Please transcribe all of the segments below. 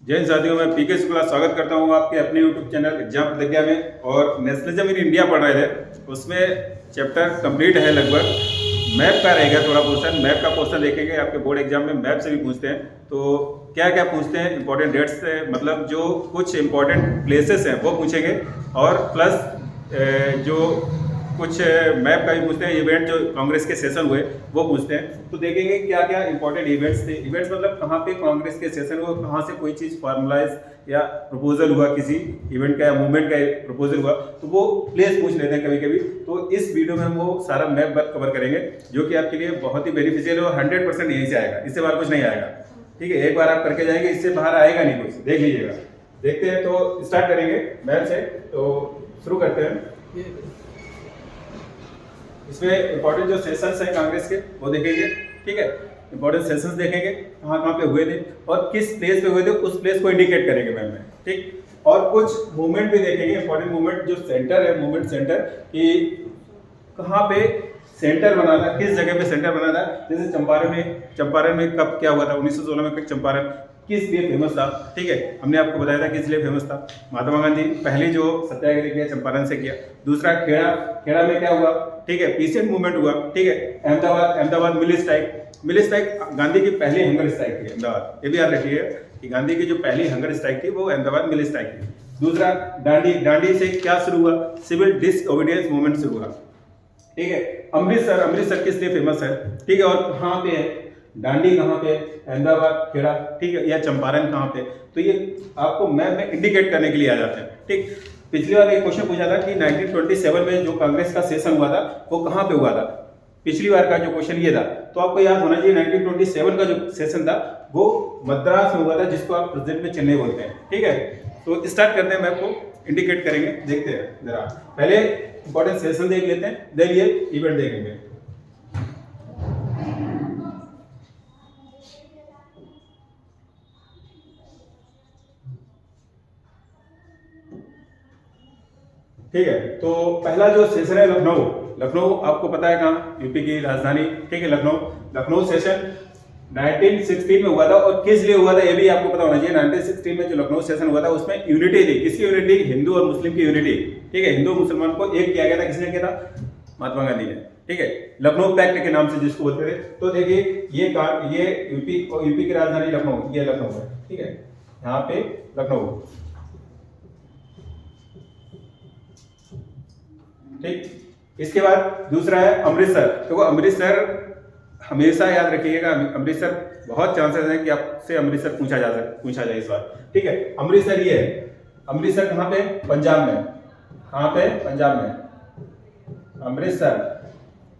जय हिंद साथियों, मैं पीके शुक्ला स्वागत करता हूं आपके अपने यूट्यूब चैनल एग्जाम प्रतिज्ञा में। और नेशनलिज्म इन इंडिया पढ़ रहे थे, उसमें चैप्टर कंप्लीट है लगभग। मैप का रहेगा थोड़ा पोर्शन। मैप का पोर्शन देखेंगे, आपके बोर्ड एग्जाम में मैप से भी पूछते हैं। तो क्या क्या पूछते हैं, इंपॉर्टेंट डेट्स से मतलब जो कुछ इंपॉर्टेंट प्लेसेस हैं वो पूछेंगे, और प्लस जो कुछ मैप का भी पूछते हैं। इवेंट जो कांग्रेस के सेशन हुए वो पूछते हैं। तो देखेंगे क्या क्या इंपॉर्टेंट इवेंट्स थे। इवेंट्स मतलब कहाँ पे कांग्रेस के सेशन हुआ, कहाँ से कोई चीज़ फॉर्मुलाइज या प्रपोजल हुआ, किसी इवेंट का या मूवमेंट का प्रपोजल हुआ, तो वो प्लेस पूछ लेते हैं कभी कभी। तो इस वीडियो में हम वो सारा मैप कवर करेंगे, जो कि आपके लिए बहुत ही बेनिफिशियल है और 100% यहीं से आएगा, इससे बाहर कुछ नहीं आएगा। ठीक है, एक बार आप करके जाएंगे, इससे बाहर आएगा नहीं कुछ, देख लीजिएगा। देखते हैं, तो स्टार्ट करेंगे मैप से। तो शुरू करते हैं। इसमें इंपॉर्टेंट जो सेशंस हैं कांग्रेस के वो देखेंगे। ठीक है, इंपॉर्टेंट सेशंस देखेंगे, कहाँ कहाँ पे हुए थे और किस प्लेस पे हुए थे, उस प्लेस को इंडिकेट करेंगे मैम में। ठीक, और कुछ मूवमेंट भी देखेंगे, इंपॉर्टेंट मूवमेंट जो सेंटर है, मूवमेंट सेंटर कि कहाँ पे सेंटर बना था, किस जगह पे सेंटर बना था। जैसे चंपारण में कब क्या हुआ था, 1916 में चंपारण किस लिए फेमस था। ठीक है, हमने आपको बताया था किस लिए फेमस था। महात्मा गांधी पहले जो सत्याग्रह किया चंपारण से किया। दूसरा खेड़ा में क्या हुआ, ठीक है, पीसेंट मूवमेंट हुआ। ठीक है, अहमदाबाद मिल स्ट्राइक गांधी की पहली हंगर स्ट्राइक थी अहमदाबाद। ये भी याद रखिए कि गांधी की जो पहली हंगर स्ट्राइक थी वो अहमदाबाद मिल स्ट्राइक थी। दूसरा दांडी से क्या शुरू हुआ, सिविल डिसओबीडियंस मूवमेंट शुरू हुआ। ठीक है, अमृतसर किस लिए फेमस है। ठीक है, और कहाँ पे है, दांडी कहाँ पे, अहमदाबाद, खेड़ा, ठीक है, या चंपारण कहाँ पे। तो ये आपको मैप में इंडिकेट करने के लिए आ जाते हैं। ठीक, पिछली बार एक क्वेश्चन पूछा था कि 1927 में जो कांग्रेस का सेशन हुआ था वो कहाँ पे हुआ था। पिछली बार का जो क्वेश्चन ये था, तो आपको याद होना चाहिए 1927 का जो सेशन था वो मद्रास में हुआ था, जिसको आप प्रेजेंट में चेन्नई बोलते हैं। ठीक है, तो स्टार्ट करते हैं, मैप को इंडिकेट करेंगे। देखते हैं जरा, पहले इंपॉर्टेंट सेशन देख लेते हैं, देन ये इवेंट देखेंगे। ठीक है, तो पहला जो सेशन है लखनऊ आपको पता है कहाँ, यूपी की राजधानी। ठीक है, लखनऊ सेशन 1916 में हुआ था। और किस लिए हुआ था ये भी आपको पता होना चाहिए। 1916 में जो लखनऊ सेशन हुआ था उसमें यूनिटी थी। किसकी यूनिटी, हिंदू और मुस्लिम की यूनिटी। ठीक है, हिंदू मुसलमान को एक किया गया था। किसने किया था, महात्मा गांधी ने। ठीक है, लखनऊ पैक्ट के नाम से जिसको बोलते थे। तो देखिए ये यूपी की राजधानी लखनऊ, ये लखनऊ है। ठीक है, यहाँ पे लखनऊ। ठीक, इसके बाद दूसरा है अमृतसर। तो अमृतसर हमेशा याद रखिएगा, अमृतसर बहुत चांसेस हैं कि आपसे अमृतसर पूछा जाए इस बार। ठीक है, अमृतसर ये है। अमृतसर कहाँ पे, पंजाब में। कहाँ पे, पंजाब में अमृतसर।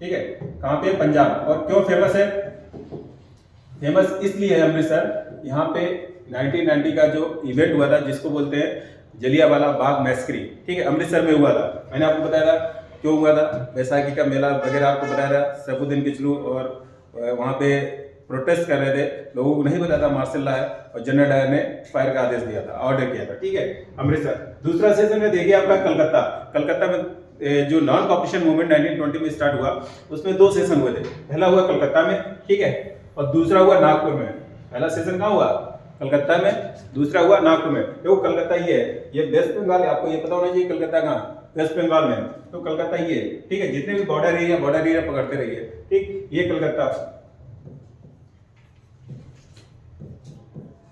ठीक है, कहाँ पे, पंजाब। और क्यों फेमस है, फेमस इसलिए है अमृतसर, यहाँ पे 1990 का जो इवेंट हुआ था जिसको बोलते हैं जलियांवाला बाग मैस्करी। ठीक है, अमृतसर में हुआ था। मैंने आपको बताया था क्यों हुआ था, बैसाखी का मेला वगैरह आपको बताया था। सैफुद्दीन किचलू और वहाँ पे प्रोटेस्ट कर रहे थे, लोगों को नहीं पता था मार्शल लॉ है, और जनरल डायर ने फायर का आदेश दिया था, ऑर्डर किया था। ठीक है, अमृतसर। दूसरा सेशन में देखिए आपका कलकत्ता में जो नॉन कॉपरेशन मूवमेंट 1920 में स्टार्ट हुआ, उसमें 2 सेशन हुए थे। पहला हुआ कलकत्ता में, ठीक है, और दूसरा हुआ नागपुर में। पहला सेशन कहाँ हुआ, कलकत्ता में, दूसरा हुआ नागपुर में। देखो कलकत्ता ये है, ये वेस्ट बंगाल है, आपको ये पता होना चाहिए कलकत्ता कहाँ, वेस्ट बंगाल में। तो कलकत्ता ये है। ठीक है, जितने भी बॉर्डर एरिया पकड़ते रहिए। ठीक, ये कलकत्ता।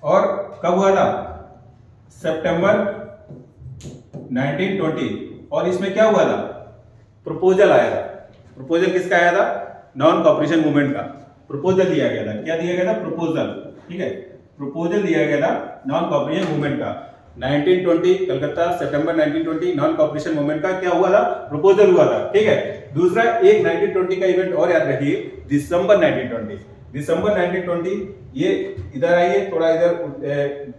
और कब हुआ था, सितंबर 1920। और इसमें क्या हुआ था, प्रपोजल आया था। प्रपोजल किसका आया था, नॉन कॉपरेशन मूवमेंट का प्रपोजल दिया गया था। क्या दिया गया था, प्रपोजल। ठीक है, प्रपोजल दिया गया था नॉन कॉपरेशन मूवमेंट का। 1920 कलकत्ता, सितंबर 1920 नॉन कॉपरेशन मूवमेंट का क्या हुआ था, प्रपोजल हुआ था। ठीक है, दूसरा एक 1920 का इवेंट और याद रखिए, दिसंबर 1920। ये इधर आइए, थोड़ा इधर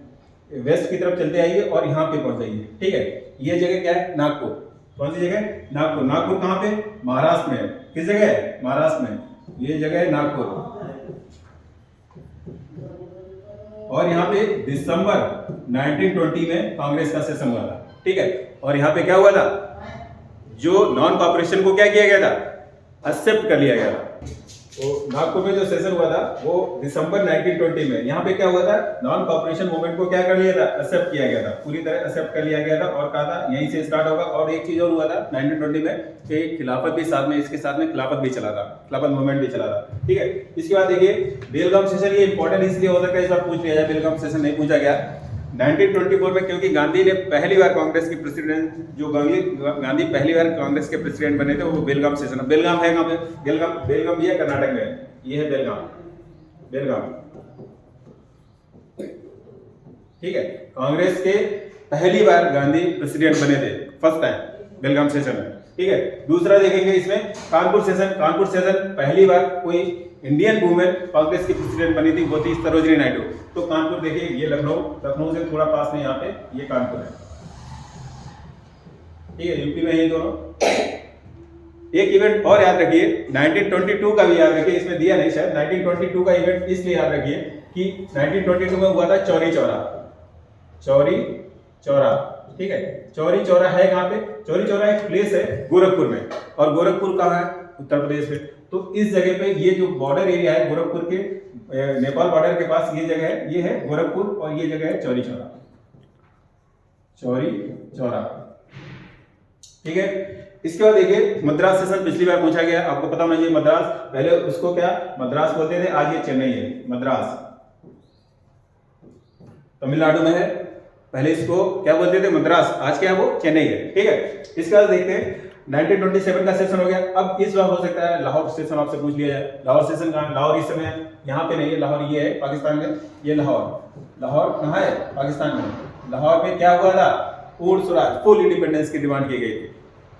वेस्ट की तरफ चलते आइए और यहाँ पे पहुंच जाइए। ठीक है, ये जगह क्या है, नागपुर। कौन सी जगह, नागपुर कहाँ पे, महाराष्ट्र में। किस जगह है, महाराष्ट्र में, ये जगह है नागपुर। और यहाँ पे दिसंबर 1920 में कांग्रेस का सेशन हुआ था। ठीक है, और यहाँ पे क्या हुआ था, जो नॉन कॉपरेशन को क्या किया गया था, एक्सेप्ट कर लिया गया था। तो नागपुर में जो सेशन हुआ था वो दिसंबर 1920 में। यहाँ पे क्या हुआ था, नॉन कॉपरेशन मूवमेंट को क्या कर लिया था, एक्सेप्ट किया गया था, पूरी तरह एक्सेप्ट कर लिया गया था और कहा था यहीं से स्टार्ट होगा। और एक चीज और हुआ था 1920 में कि खिलाफत भी साथ में, इसके साथ में खिलाफत भी चला था, खिलाफत मूवमेंट भी चला था, ठीक है। इसके बाद देखिए बेलगाम सेशन, ये इंपॉर्टेंट इसलिए हो सकता है इस बार पूछ लिया जाए, बेलगाम सेशन नहीं पूछा गया 1924 में, क्योंकि गांधी ने पहली बार कांग्रेस के प्रेसिडेंट, जो गांधी पहली बार कांग्रेस के प्रेसिडेंट बने थे, वो बेलगाम सेशन। बेलगाम है कहाँ पे, बेलगाम ये कर्नाटक में है, ये है बेलगाम, ठीक है। कांग्रेस के पहली बार गांधी प्रेसिडेंट बने थे, फर्स्ट टाइम बेलगाम सेशन में, ठीक है। दूसरा देखेंगे इसमें कानपुर सेशन पहली बार कोई इंडियन वुमेन कांग्रेस की प्रेसिडेंट बनी थी, वो थी सरोजिनी नायडू। तो कानपुर देखिए, ये लखनऊ से थोड़ा पास में यहाँ पे ये कानपुर है, ठीक है, यूपी में ये दोनों। एक इवेंट और याद रखिए 1922 का भी याद रखिए, इसमें दिया नहीं शायद, 1922 का इवेंट इसलिए याद रखिए कि 1922 में हुआ था चौरी चौरा, ठीक है। चौरी चौरा है कहाँ पे, चौरी चौरा एक प्लेस है गोरखपुर में, और गोरखपुर कहाँ है, उत्तर प्रदेश में। तो इस जगह पे ये जो बॉर्डर एरिया है गोरखपुर के नेपाल बॉर्डर के पास, ये जगह है, ये है गोरखपुर, और ये जगह है चौरी चौरा, ठीक है। इसके बाद देखिए मद्रास सेशन पिछली बार पूछा गया, आपको पता होना चाहिए मद्रास, पहले उसको क्या मद्रास बोलते थे, आज ये चेन्नई है। मद्रास तमिलनाडु में है, पहले इसको क्या बोलते थे, मद्रास, आज क्या है वो चेन्नई है, ठीक है। इसके बाद देखते हैं 1927 का सेशन हो गया। अब इस बार हो सकता है लाहौर सेशन आपसे पूछ लिया जाए। लाहौर सेशन कहाँ, लाहौर इस समय यहाँ पे नहीं है, लाहौर ये है पाकिस्तान में, ये लाहौर कहाँ है, पाकिस्तान में। लाहौर में क्या हुआ था, पूर्ण स्वराज, फुल इंडिपेंडेंस की डिमांड की गई थी।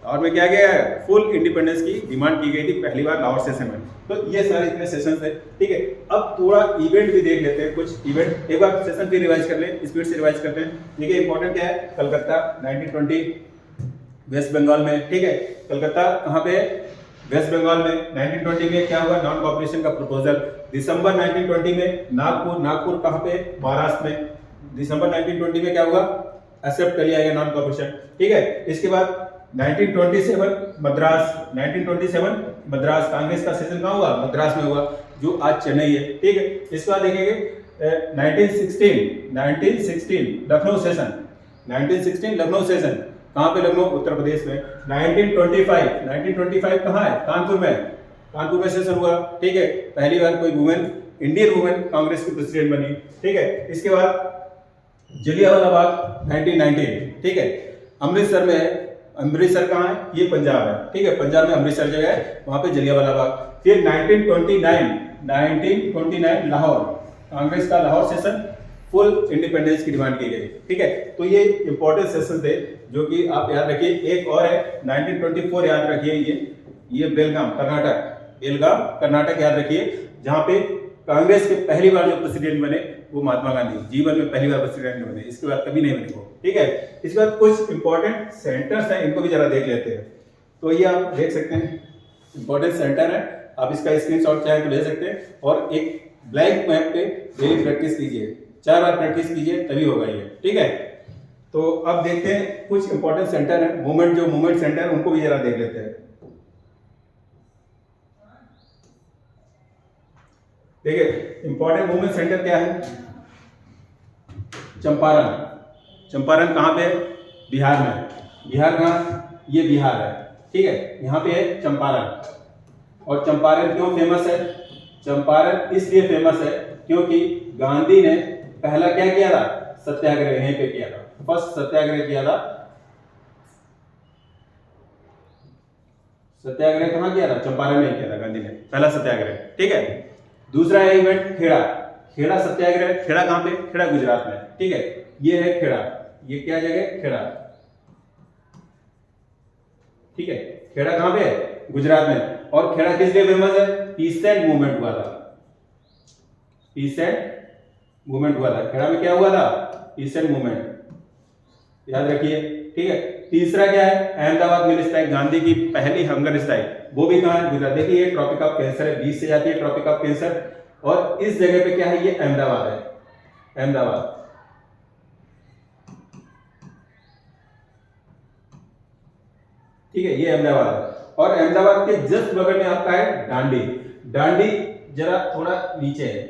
लाहौर में क्या गया है, फुल इंडिपेंडेंस की डिमांड की गई थी पहली बार लाहौर सेशन में। तो ये सारे इतने सेशन थे, ठीक है। अब थोड़ा इवेंट भी देख लेते हैं, कुछ इवेंट एक बार सेशन भी रिवाइज कर लें, स्पीड से रिवाइज करते हैं। देखिए इंपॉर्टेंट क्या है, कलकत्ता 1920 वेस्ट बंगाल में, ठीक है। कलकत्ता कहाँ पे, वेस्ट बंगाल में। 1920 में क्या हुआ, नॉन कॉपरेशन का प्रपोजल। दिसंबर 1920 में नागपुर कहाँ पे, महाराष्ट्र में। दिसंबर 1920 में क्या हुआ, एक्सेप्ट कर लिया गया नॉन कॉपरेशन, ठीक है। इसके बाद 1927 मद्रास कांग्रेस का सेशन कहाँ हुआ, मद्रास में हुआ, जो आज चेन्नई है, ठीक है। इसके बाद देखेंगे 1916 लखनऊ सेशन, कहाँ पे, लखनऊ उत्तर प्रदेश में। 1925 कहाँ है, कानपुर में सेशन हुआ, ठीक है। पहली बार कोई इंडियन वुमेन कांग्रेस की प्रेसिडेंट बनी, ठीक है। इसके बाद जलियांवाला बाग 1919, ठीक है, अमृतसर में है। अमृतसर कहाँ है, ये पंजाब है, ठीक है, पंजाब में अमृतसर जगह है, वहां पे जलियांवाला बाग। फिर 1929 लाहौर, कांग्रेस का लाहौर सेशन, फुल इंडिपेंडेंस की डिमांड की गई, ठीक है। तो ये इंपॉर्टेंट सेशन थे जो कि आप याद रखिए। एक और है 1924 याद रखिए, ये बेलगाम कर्नाटक याद रखिए, जहां पे कांग्रेस के पहली बार जो प्रेसिडेंट बने वो महात्मा गांधी, जीवन में पहली बार प्रेसिडेंट बने, इसके बाद कभी नहीं बने वो, ठीक है। इसके बाद कुछ इंपॉर्टेंट सेंटर्स हैं, इनको भी जरा देख लेते हैं। तो ये आप देख सकते हैं, इंपॉर्टेंट सेंटर है, आप इसका स्क्रीनशॉट चाहे तो ले सकते हैं। और एक ब्लैंक मैप पे डेली प्रैक्टिस कीजिए, 4 बार प्रैक्टिस कीजिए तभी होगा ये, ठीक है। तो अब देखते हैं कुछ इंपॉर्टेंट सेंटर है, मूवमेंट सेंटर उनको भी जरा देख लेते हैं। देखिए इंपॉर्टेंट मूवमेंट सेंटर क्या है, चंपारण कहाँ पे, बिहार में। बिहार कहाँ, ये बिहार है, ठीक है, यहाँ पे है चंपारण। और चंपारण क्यों फेमस है, चंपारण इसलिए फेमस है क्योंकि गांधी ने पहला क्या किया था, सत्याग्रह यहीं पे किया था, फर्स्ट सत्याग्रह किया था। सत्याग्रह कहाँ किया था, चंपारण में किया था गांधी ने पहला सत्याग्रह, ठीक है। दूसरा है इवेंट खेड़ा सत्याग्रह। खेड़ा कहाँ पे, खेड़ा गुजरात में, ठीक है। ये है खेड़ा, ये क्या जगह, खेड़ा, ठीक है। खेड़ा कहाँ पे है, गुजरात में। और खेड़ा किस लिए फेमस है, पीसेंट मूवमेंट हुआ था, खेड़ा में क्या हुआ था, पीसेंट मूवमेंट, याद रखिए, ठीक है। तीसरा क्या है, अहमदाबाद मिल स्ट्राइक, गांधी की पहली हंगर स्ट्राइक, वो भी कहाँ है, गुजरात। देखिए ये ट्रॉपिक ऑफ कैंसर है, 20 से जाती है ट्रॉपिक ऑफ कैंसर, और इस जगह पे क्या है, ये अहमदाबाद है, अहमदाबाद, ठीक है, ये अहमदाबाद है। और अहमदाबाद के जस्ट बगल में आपका है डांडी जरा थोड़ा नीचे है,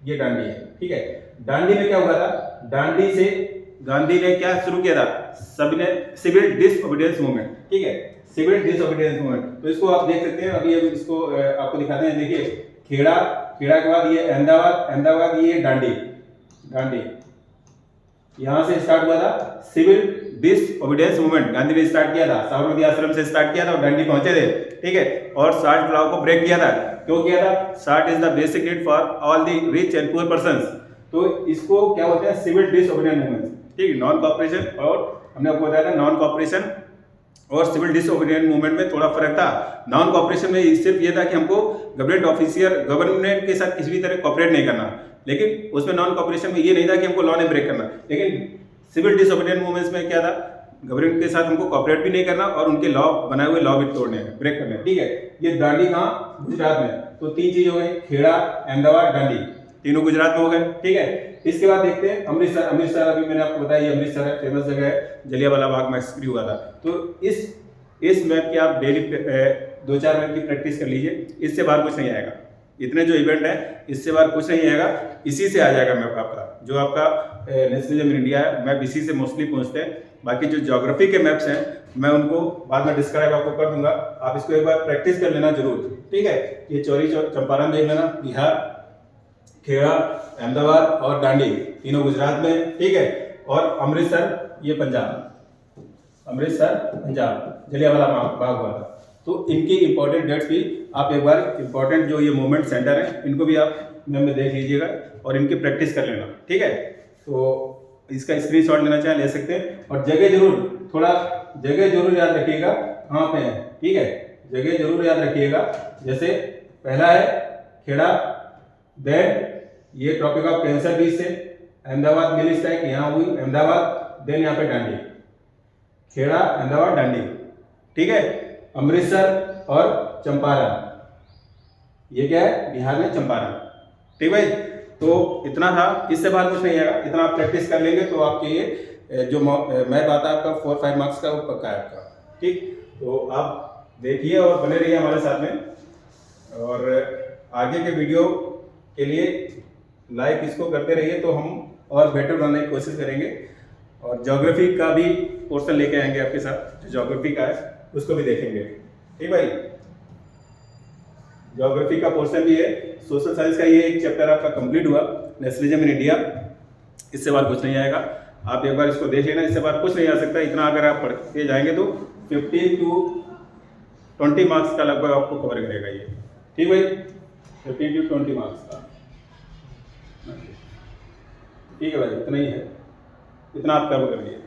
ये डांडी है, ठीक है। डांडी में क्या हुआ था, डांडी से गांधी ने क्या शुरू किया था, सबने सिविल डिसओबीडियंस मूवमेंट, ठीक है, सिविल डिसओबीडियंस मूवमेंट। तो इसको आप देख सकते हैं, अभी इसको आपको दिखाते हैं। देखिए खेड़ा, खेड़ा के बाद ये अहमदाबाद, अहमदाबाद ये डांडी, डांडी यहां से स्टार्ट हुआ था सिविल डिसओबीडियंस मूवमेंट। गांधी ने स्टार्ट किया था, साबरमती आश्रम से स्टार्ट किया था और डांडी पहुंचे थे, ठीक है। और 60 लॉ को ब्रेक किया था। क्यों किया था, 60 is the basic need for all the rich and poor persons. तो इसको क्या बोलते हैं, सिविल डिसओबीडियंस मूवमेंट, ठीक है। नॉन कॉपरेशन, और हमने आपको बताया था नॉन कॉपरेशन और सिविल डिसओबीडियंस मूवमेंट में थोड़ा फर्क था। नॉन कॉपरेशन में सिर्फ ये था कि हमको गवर्नमेंट ऑफिसियर, गवर्नमेंट के साथ किसी भी तरह कॉपरेट नहीं करना, लेकिन उसमें नॉन कॉपरेशन में ये नहीं था कि हमको लॉ ने ब्रेक करना। लेकिन सिविल डिसओबीडियंस मूवमेंट्स में क्या था, गवर्नमेंट के साथ हमको कॉपरेट भी नहीं करना और उनके लॉ बनाए हुए लॉ भी तोड़ने हैं, ब्रेक करने हैं, ठीक है। ये दांडी कहाँ, गुजरात में। तो 3 चीज हो गई, खेड़ा, अहमदाबाद, दांडी, तीनों गुजरात में हो गए, ठीक है। इसके बाद देखते हैं अमृतसर। अमृतसर अभी मैंने आपको बताया, ये अमृतसर है, फेमस जगह है, जलियांवाला बाग मैसेक्रे हुआ था। तो इस मैप की आप डेली 2-4 मिनट की प्रैक्टिस कर लीजिए, इससे बाहर कुछ नहीं आएगा। इतने जो इवेंट है इससे बाहर कुछ नहीं आएगा, इसी से आ जाएगा मैप आपका। जो आपका नेशनलिज्म इन इंडिया है, मैप इसी से मोस्टली पहुंचते हैं। बाकी जो ज्योग्राफी के मैप्स हैं मैं उनको बाद में डिस्क्राइब आपको कर दूंगा, आप इसको एक बार प्रैक्टिस कर लेना जरूर, ठीक है। ये चौरी चंपारण देख लेना, बिहार, खेड़ा, अहमदाबाद और दांडी तीनों गुजरात में, ठीक है। और अमृतसर ये पंजाब, अमृतसर पंजाब, जलियांवाला बाग हुआ था। तो इनकी इंपॉर्टेंट डेट्स भी आप एक बार, इंपॉर्टेंट जो ये मूवमेंट सेंटर है इनको भी आप मैम में देख लीजिएगा और इनकी प्रैक्टिस कर लेना, ठीक है। तो इसका स्क्रीनशॉट लेना चाहे ले सकते हैं। और जगह जरूर, थोड़ा जगह जरूर याद रखिएगा कहाँ पे है, ठीक है। जगह जरूर याद रखिएगा, जैसे पहला है खेड़ा, देन ये ट्रॉपिक ऑफ कैंसर बीच से अहमदाबाद मिल स्ट्राइक यहाँ हुई अहमदाबाद, देन यहाँ पे दांडी, खेड़ा, अहमदाबाद, दांडी, ठीक है। अमृतसर और चंपारण, ये क्या है, बिहार में चंपारण, ठीक भाई। तो इतना था, इससे बाहर कुछ नहीं आएगा। इतना आप प्रैक्टिस कर लेंगे तो आपके ये जो मैप आता है आपका 4-5 मार्क्स का, वो पक्का है आपका, ठीक। तो आप देखिए और बने रहिए हमारे साथ में, और आगे के वीडियो के लिए लाइक इसको करते रहिए तो हम और बेटर बनाने की कोशिश करेंगे। और ज्योग्राफी का भी पोर्शन लेके आएंगे आपके साथ, जो ज्योग्राफी का है उसको भी देखेंगे, ठीक भाई। ज्योग्राफी का पोर्शन भी है, सोशल साइंस का ये एक चैप्टर आपका कंप्लीट हुआ, नेशनलिज्म इन इंडिया। इससे बाहर कुछ नहीं आएगा, आप एक बार इसको देख लेना, इससे बाहर कुछ नहीं आ सकता। इतना अगर आप पढ़ते जाएंगे तो 15 to 20 मार्क्स का लगभग आपको कवर करेगा ये, ठीक भाई, 15 to 20 मार्क्स का, ठीक है भाई। इतना ही है, इतना आप कवर कर लिए।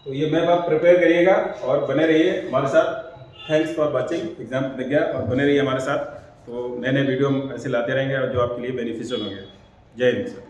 तो ये मैप आप प्रिपेयर करिएगा और बने रहिए हमारे साथ। थैंक्स फॉर वाचिंग एग्जाम प्रतिज्ञा, और बने रहिए हमारे साथ। तो नए नए वीडियो हम ऐसे लाते रहेंगे और जो आपके लिए बेनिफिशियल होंगे। जय हिंद सर।